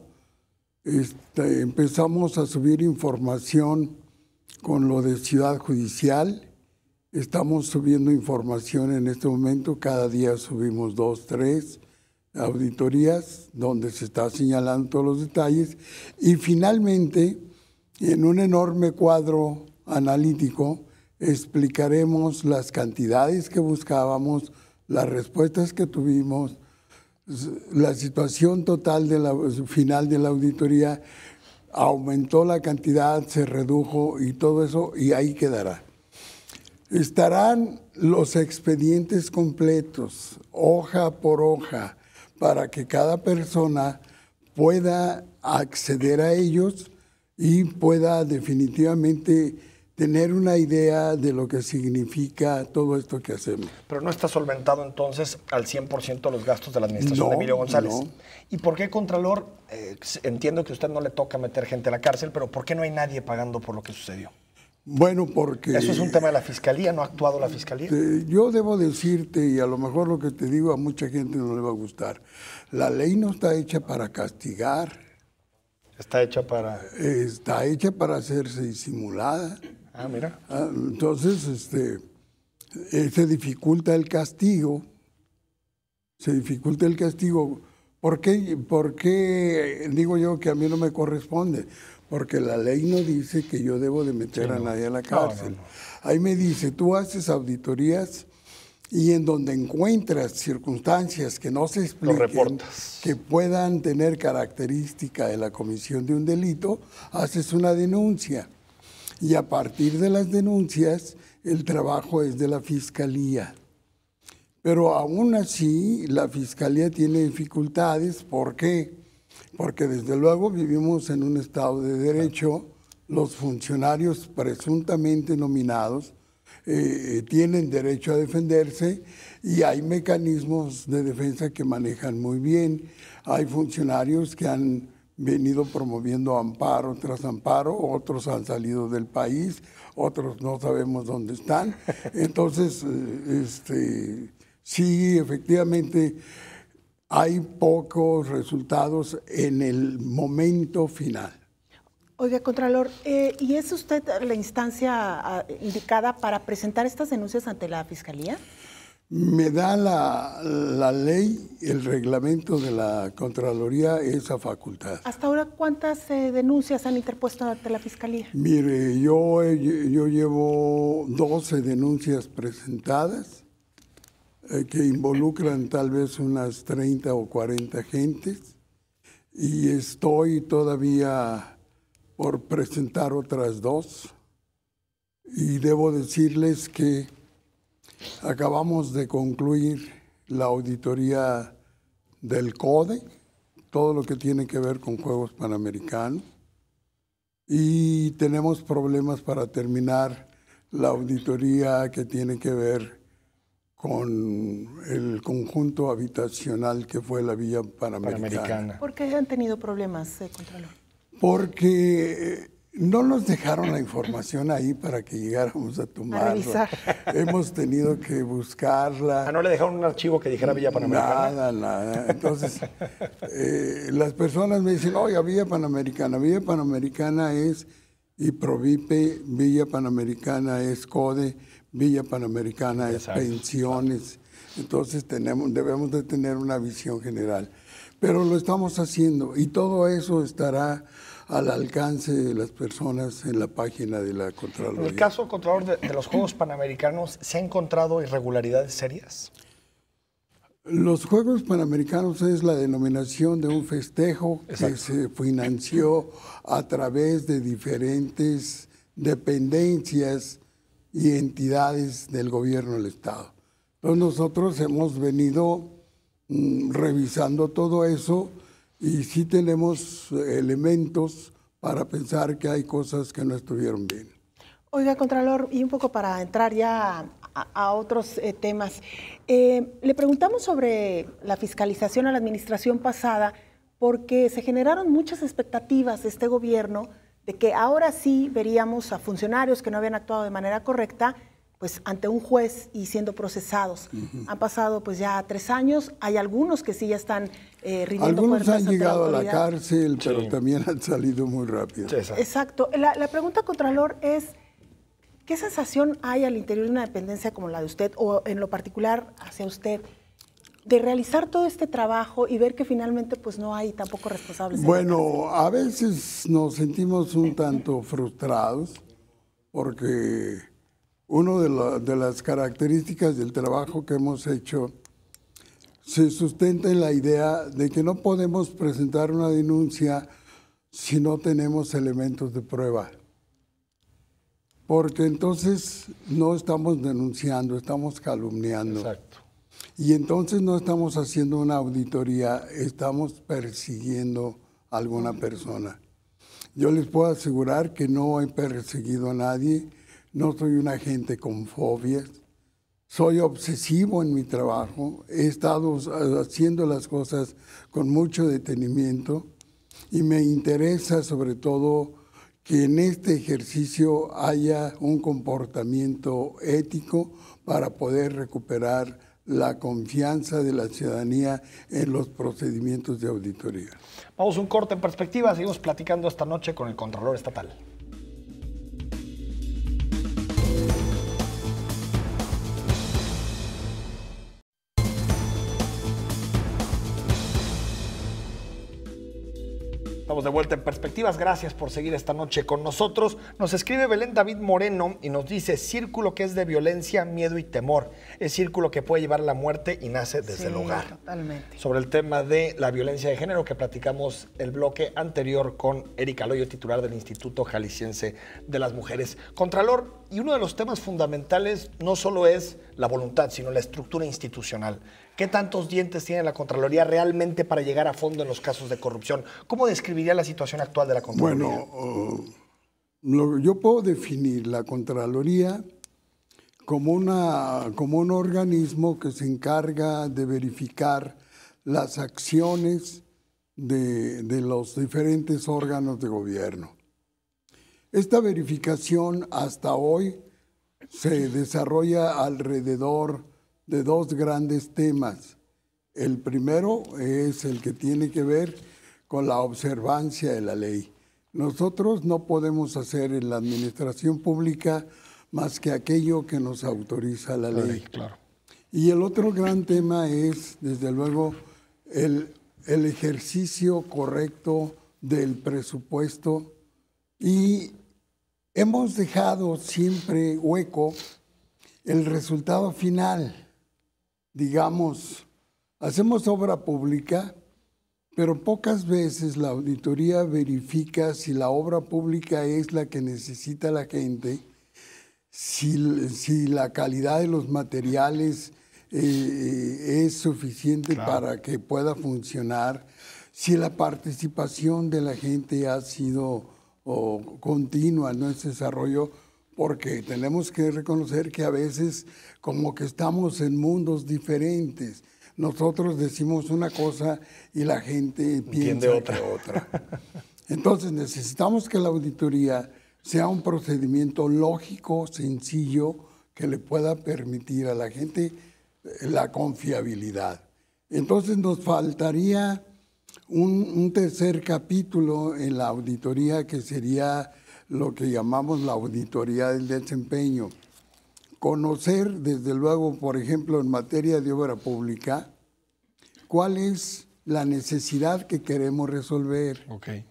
Empezamos a subir información con lo de Ciudad Judicial. Estamos subiendo información en este momento, cada día subimos 2, 3 auditorías donde se está señalando todos los detalles, y finalmente, en un enorme cuadro analítico, explicaremos las cantidades que buscábamos, las respuestas que tuvimos, la situación total final de la auditoría. Aumentó la cantidad, se redujo y todo eso, y ahí quedará. Estarán los expedientes completos, hoja por hoja, para que cada persona pueda acceder a ellos y pueda definitivamente tener una idea de lo que significa todo esto que hacemos. Pero no está solventado entonces al 100% los gastos de la administración de Emilio González. No. ¿Y por qué, Contralor? Entiendo que a usted no le toca meter gente a la cárcel, pero ¿por qué no hay nadie pagando por lo que sucedió? Bueno, porque... Eso es un tema de la Fiscalía, ¿no ha actuado la Fiscalía? Yo debo decirte, y a lo mejor lo que te digo a mucha gente no le va a gustar, la ley no está hecha para castigar. Está hecha para... Está hecha para hacerse disimulada. Ah, mira. Entonces, se dificulta el castigo. Se dificulta el castigo. ¿Por qué digo yo que a mí no me corresponde? Porque la ley no dice que yo debo de meter a nadie a la cárcel. No. Ahí me dice, tú haces auditorías y en donde encuentras circunstancias que no se expliquen, que puedan tener característica de la comisión de un delito, haces una denuncia. Y a partir de las denuncias, el trabajo es de la Fiscalía. Pero aún así, la Fiscalía tiene dificultades. ¿Por qué? Porque desde luego vivimos en un Estado de Derecho. Los funcionarios presuntamente nominados tienen derecho a defenderse y hay mecanismos de defensa que manejan muy bien. Hay funcionarios que han venido promoviendo amparo tras amparo, otros han salido del país, otros no sabemos dónde están. Entonces, sí, efectivamente, hay pocos resultados en el momento final. Oiga, Contralor, ¿y es usted la instancia indicada para presentar estas denuncias ante la Fiscalía? Me da la ley, el reglamento de la Contraloría esa facultad. ¿Hasta ahora cuántas denuncias han interpuesto ante la Fiscalía? Mire, yo llevo 12 denuncias presentadas que involucran tal vez unas 30 o 40 gentes y estoy todavía por presentar otras 2 y debo decirles que acabamos de concluir la auditoría del CODE, todo lo que tiene que ver con Juegos Panamericanos, y tenemos problemas para terminar la auditoría que tiene que ver con el conjunto habitacional que fue la Villa Panamericana. ¿Por qué han tenido problemas, Contralor? Porque no nos dejaron la información ahí para que llegáramos a tomarla. A revisar. Hemos tenido que buscarla. ¿No le dejaron un archivo que dijera Villa Panamericana? Nada. Entonces, las personas me dicen, oye, Villa Panamericana es IPROVIPE, Villa Panamericana es CODE, Villa Panamericana es pensiones. Entonces, debemos de tener una visión general. Pero lo estamos haciendo y todo eso estará al alcance de las personas en la página de la Contraloría. En el caso, Contralor, de los Juegos Panamericanos, ¿se han encontrado irregularidades serias? Los Juegos Panamericanos es la denominación de un festejo que se financió a través de diferentes dependencias y entidades del gobierno del Estado. Entonces nosotros hemos venido revisando todo eso y sí tenemos elementos para pensar que hay cosas que no estuvieron bien. Oiga, Contralor, y un poco para entrar ya a otros temas, le preguntamos sobre la fiscalización a la administración pasada porque se generaron muchas expectativas de este gobierno de que ahora sí veríamos a funcionarios que no habían actuado de manera correcta pues ante un juez y siendo procesados. Han pasado pues ya 3 años, hay algunos que sí ya están rindiendo cuentas. Algunos han llegado a la cárcel, Sí. pero también han salido muy rápido. Sí, Exacto. La pregunta, Contralor, es ¿qué sensación hay al interior de una dependencia como la de usted, o en lo particular hacia usted, de realizar todo este trabajo y ver que finalmente pues no hay tampoco responsables? Bueno, a veces nos sentimos un tanto frustrados porque una de las características del trabajo que hemos hecho se sustenta en la idea de que no podemos presentar una denuncia si no tenemos elementos de prueba. Porque entonces no estamos denunciando, estamos calumniando. Exacto. Y entonces no estamos haciendo una auditoría, estamos persiguiendo a alguna persona. Yo les puedo asegurar que no he perseguido a nadie, no soy un agente con fobias, soy obsesivo en mi trabajo, he estado haciendo las cosas con mucho detenimiento y me interesa sobre todo que en este ejercicio haya un comportamiento ético para poder recuperar la confianza de la ciudadanía en los procedimientos de auditoría. Vamos a un corte en perspectiva, seguimos platicando esta noche con el Contralor Estatal. Estamos de vuelta en Perspectivas. Gracias por seguir esta noche con nosotros. Nos escribe Belén David Moreno y nos dice: círculo que es de violencia, miedo y temor. Es círculo que puede llevar a la muerte y nace desde el hogar. Totalmente. Sobre el tema de la violencia de género que platicamos el bloque anterior con Erika Loyo, titular del Instituto Jalisciense de las Mujeres. Contralor, y uno de los temas fundamentales no solo es la voluntad, sino la estructura institucional. ¿Qué tantos dientes tiene la Contraloría realmente para llegar a fondo en los casos de corrupción? ¿Cómo describiría la situación actual de la Contraloría? Bueno, yo puedo definir la Contraloría como un organismo que se encarga de verificar las acciones de los diferentes órganos de gobierno. Esta verificación hasta hoy se desarrolla alrededor de dos grandes temas. El primero es el que tiene que ver con la observancia de la ley. Nosotros no podemos hacer en la administración pública más que aquello que nos autoriza la ley. Claro. Y el otro gran tema es, desde luego, el ejercicio correcto del presupuesto, y hemos dejado siempre hueco el resultado final. Digamos, hacemos obra pública, pero pocas veces la auditoría verifica si la obra pública es la que necesita la gente, si la calidad de los materiales es suficiente para que pueda funcionar, si la participación de la gente ha sido continua en ese desarrollo, porque tenemos que reconocer que a veces como que estamos en mundos diferentes. Nosotros decimos una cosa y la gente piensa otra. Entonces necesitamos que la auditoría sea un procedimiento lógico, sencillo, que le pueda permitir a la gente la confiabilidad. Entonces nos faltaría un tercer capítulo en la auditoría, que sería lo que llamamos la auditoría del desempeño. Conocer, desde luego, por ejemplo, en materia de obra pública, cuál es la necesidad que queremos resolver. Okay.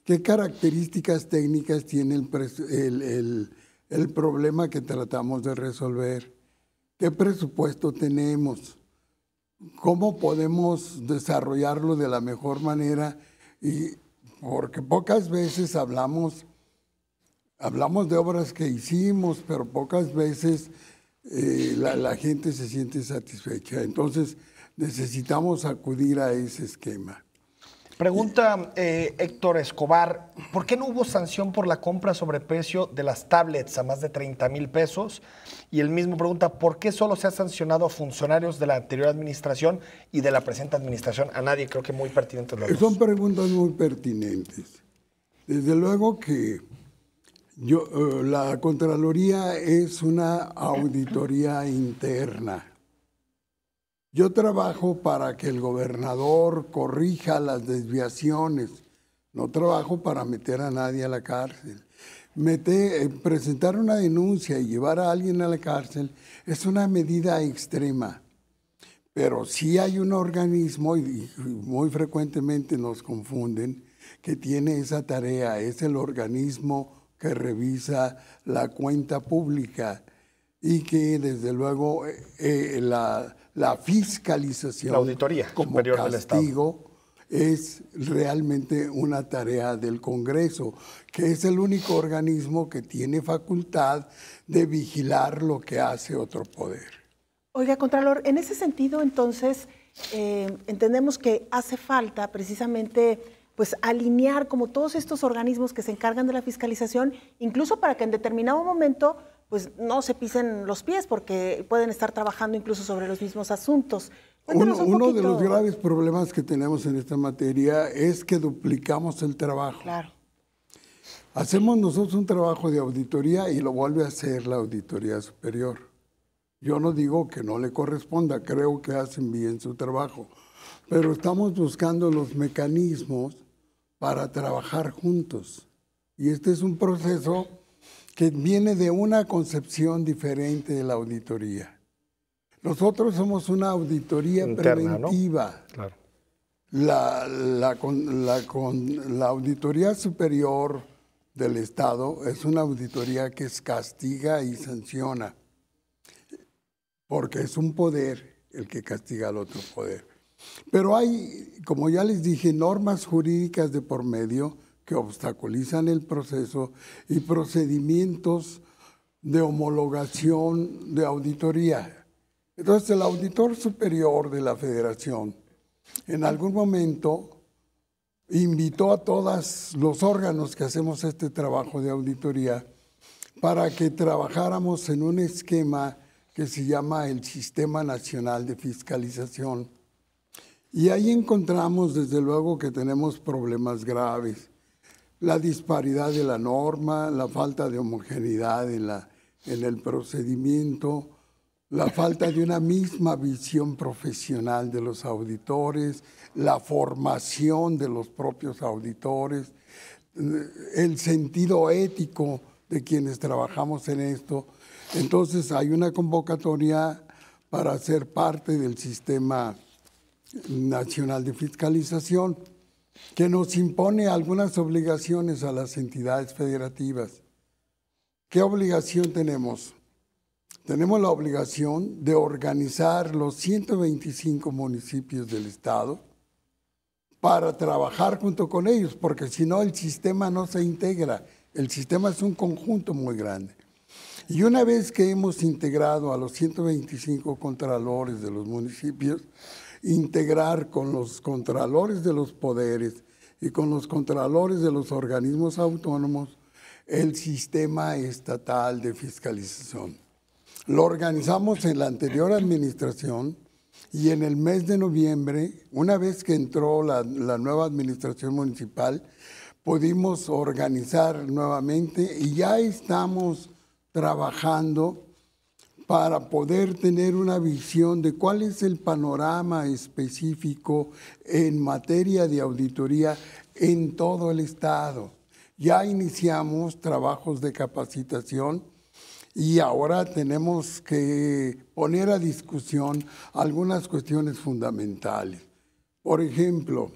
¿Qué características técnicas tiene el problema que tratamos de resolver? ¿Qué presupuesto tenemos? ¿Cómo podemos desarrollarlo de la mejor manera? Y porque pocas veces hablamos de obras que hicimos, pero pocas veces la gente se siente satisfecha. Entonces necesitamos acudir a ese esquema. Pregunta Héctor Escobar, ¿por qué no hubo sanción por la compra sobreprecio de las tablets a más de 30,000 pesos? Y el mismo pregunta, ¿por qué solo se ha sancionado a funcionarios de la anterior administración y de la presente administración? A nadie, creo que muy pertinentes las dos. Son preguntas muy pertinentes. Desde luego que la Contraloría es una auditoría interna. Yo trabajo para que el gobernador corrija las desviaciones, no trabajo para meter a nadie a la cárcel. Presentar una denuncia y llevar a alguien a la cárcel es una medida extrema, pero sí hay un organismo, y muy frecuentemente nos confunden, que tiene esa tarea, es el organismo que revisa la cuenta pública y que desde luego la fiscalización, la auditoría como superior castigo, del Estado, es realmente una tarea del Congreso, que es el único organismo que tiene facultad de vigilar lo que hace otro poder. Oiga, Contralor, en ese sentido, entonces, entendemos que hace falta precisamente pues alinear como todos estos organismos que se encargan de la fiscalización, incluso para que en determinado momento pues no se pisen los pies, porque pueden estar trabajando incluso sobre los mismos asuntos. Uno de los graves problemas que tenemos en esta materia es que duplicamos el trabajo. Claro. Hacemos nosotros un trabajo de auditoría y lo vuelve a hacer la Auditoría Superior. Yo no digo que no le corresponda, creo que hacen bien su trabajo, pero estamos buscando los mecanismos para trabajar juntos. Y este es un proceso que viene de una concepción diferente de la auditoría. Nosotros somos una auditoría interna, preventiva. ¿no? Claro. La Auditoría Superior del Estado es una auditoría que castiga y sanciona, porque es un poder el que castiga al otro poder. Pero hay, como ya les dije, normas jurídicas de por medio que obstaculizan el proceso y procedimientos de homologación de auditoría. Entonces, el auditor superior de la Federación en algún momento invitó a todos los órganos que hacemos este trabajo de auditoría para que trabajáramos en un esquema que se llama el Sistema Nacional de Fiscalización. Y ahí encontramos, desde luego, que tenemos problemas graves. La disparidad de la norma, la falta de homogeneidad en el procedimiento, la falta de una misma visión profesional de los auditores, la formación de los propios auditores, el sentido ético de quienes trabajamos en esto. Entonces hay una convocatoria para ser parte del Sistema Nacional de Fiscalización que nos impone algunas obligaciones a las entidades federativas. ¿Qué obligación tenemos? Tenemos la obligación de organizar los 125 municipios del Estado para trabajar junto con ellos, porque si no el sistema no se integra. El sistema es un conjunto muy grande. Y una vez que hemos integrado a los 125 contralores de los municipios, integrar con los contralores de los poderes y con los contralores de los organismos autónomos el sistema estatal de fiscalización. Lo organizamos en la anterior administración y en el mes de noviembre, una vez que entró la nueva administración municipal, pudimos organizar nuevamente y ya estamos trabajando para poder tener una visión de cuál es el panorama específico en materia de auditoría en todo el Estado. Ya iniciamos trabajos de capacitación y ahora tenemos que poner a discusión algunas cuestiones fundamentales. Por ejemplo,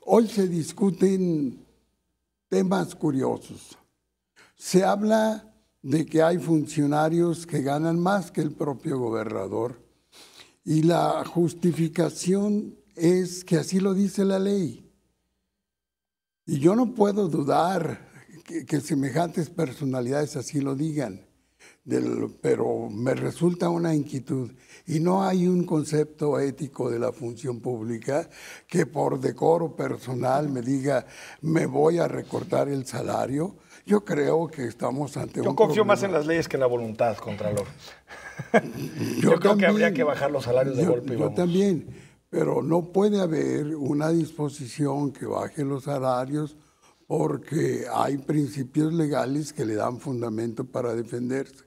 hoy se discuten temas curiosos. Se habla de que hay funcionarios que ganan más que el propio gobernador y la justificación es que así lo dice la ley. Y yo no puedo dudar que semejantes personalidades así lo digan, pero me resulta una inquietud. Y no hay un concepto ético de la función pública que por decoro personal me diga, me voy a recortar el salario. Yo creo que estamos ante un problema. Yo confío más en las leyes que en la voluntad, Contralor. Yo creo que habría que bajar los salarios de golpe. Yo también, pero no puede haber una disposición que baje los salarios porque hay principios legales que le dan fundamento para defenderse.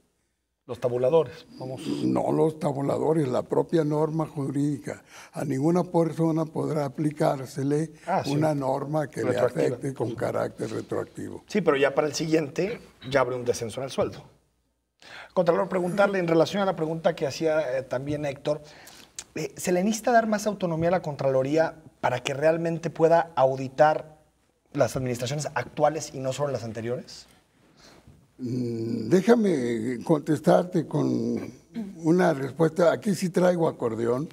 Los tabuladores, vamos. No los tabuladores, la propia norma jurídica. A ninguna persona podrá aplicársele una norma que le afecte con carácter retroactivo. Sí, pero ya para el siguiente ya habrá un descenso en el sueldo. Contralor, preguntarle en relación a la pregunta que hacía también Héctor, ¿se le necesita dar más autonomía a la Contraloría para que realmente pueda auditar las administraciones actuales y no solo las anteriores? Déjame contestarte con una respuesta. Aquí sí traigo acordeón,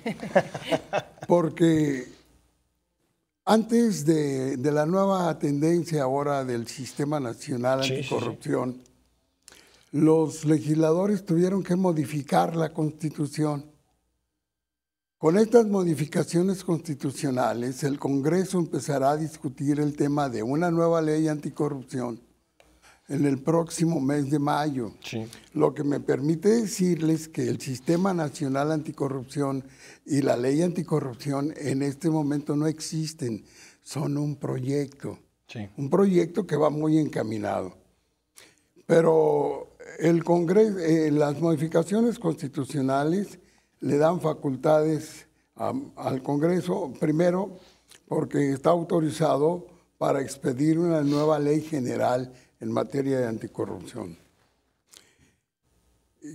porque antes de la nueva tendencia ahora del Sistema Nacional Anticorrupción, los legisladores tuvieron que modificar la Constitución. Con estas modificaciones constitucionales, el Congreso empezará a discutir el tema de una nueva ley anticorrupción en el próximo mes de mayo. Sí. Lo que me permite decirles que el Sistema Nacional Anticorrupción y la Ley Anticorrupción en este momento no existen, son un proyecto. Sí. Un proyecto que va muy encaminado. Pero el Congreso, las modificaciones constitucionales le dan facultades al Congreso, primero porque está autorizado para expedir una nueva ley general en materia de anticorrupción.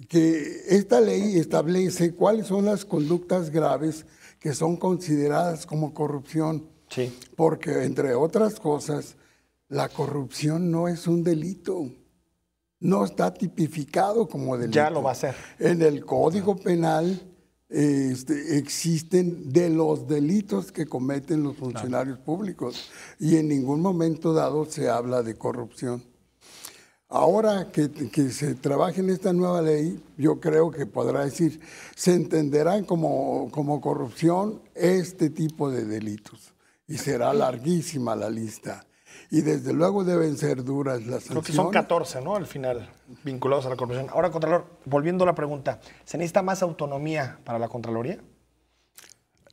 Que esta ley establece cuáles son las conductas graves que son consideradas como corrupción. Sí. Porque, entre otras cosas, la corrupción no es un delito. No está tipificado como delito. Ya lo va a ser. En el Código Penal existen de los delitos que cometen los funcionarios públicos y en ningún momento dado se habla de corrupción. Ahora que se trabaje en esta nueva ley, yo creo que podrá decir, se entenderán como corrupción este tipo de delitos y será larguísima la lista. Y desde luego deben ser duras las sanciones. Creo que son 14, ¿no? Al final, vinculados a la corrupción. Ahora, Contralor, volviendo a la pregunta, ¿se necesita más autonomía para la Contraloría?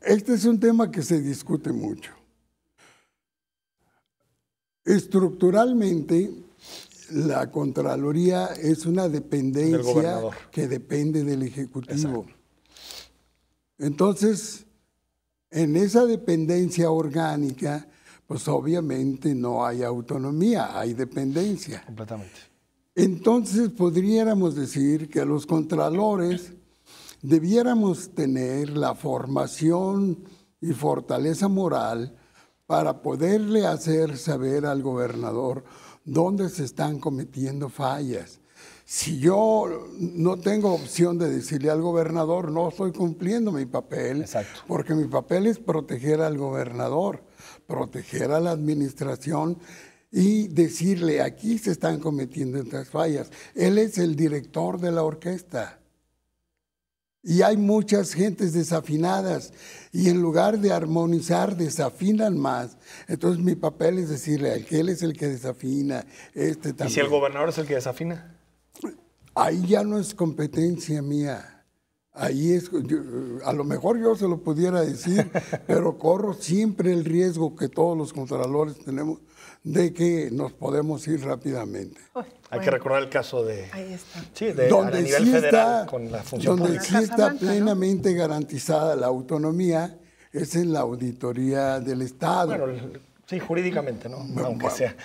Este es un tema que se discute mucho. Estructuralmente, la Contraloría es una dependencia que depende del Ejecutivo. Exacto. Entonces, en esa dependencia orgánica, pues obviamente no hay autonomía, hay dependencia. Completamente. Entonces, podríamos decir que los contralores debiéramos tener la formación y fortaleza moral para poderle hacer saber al gobernador dónde se están cometiendo fallas. Si yo no tengo opción de decirle al gobernador, no estoy cumpliendo mi papel, exacto, porque mi papel es proteger al gobernador, proteger a la administración y decirle, aquí se están cometiendo estas fallas. Él es el director de la orquesta. Y hay muchas gentes desafinadas y en lugar de armonizar, desafinan más. Entonces mi papel es decirle que él es el que desafina, este también. ¿Y si el gobernador es el que desafina? Ahí ya no es competencia mía. Ahí es, a lo mejor yo se lo pudiera decir, pero corro siempre el riesgo que todos los contralores tenemos de que nos podemos ir rápidamente. Hay que recordar el caso de... Ahí está. Sí, de donde a nivel sí federal está, con la función donde pública. sí está plenamente garantizada la autonomía es en la auditoría del Estado. Bueno, sí, jurídicamente, ¿no? Aunque sea.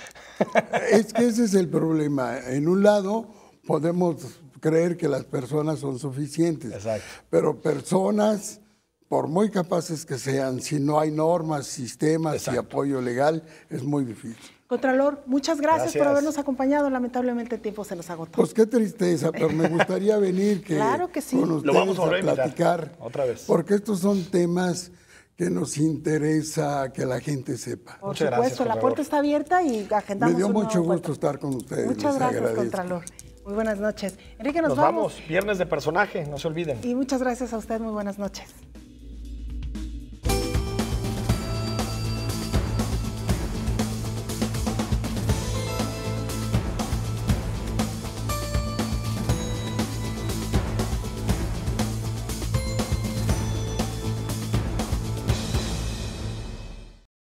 Es que ese es el problema. En un lado podemos creer que las personas son suficientes, exacto, pero personas, por muy capaces que sean, si no hay normas, sistemas, exacto, y apoyo legal, es muy difícil. Contralor, muchas gracias por habernos acompañado. Lamentablemente el tiempo se nos agotó. Pues qué tristeza, pero me gustaría venir claro que sí, con ustedes lo vamos a platicar otra vez, porque estos son temas que nos interesa que la gente sepa. Por supuesto, gracias, la puerta está abierta y agendamos. Me dio mucho gusto estar con ustedes. Muchas gracias, Contralor. Muy buenas noches. Enrique, nos vamos. Viernes de personaje, no se olviden. Y muchas gracias a usted, muy buenas noches.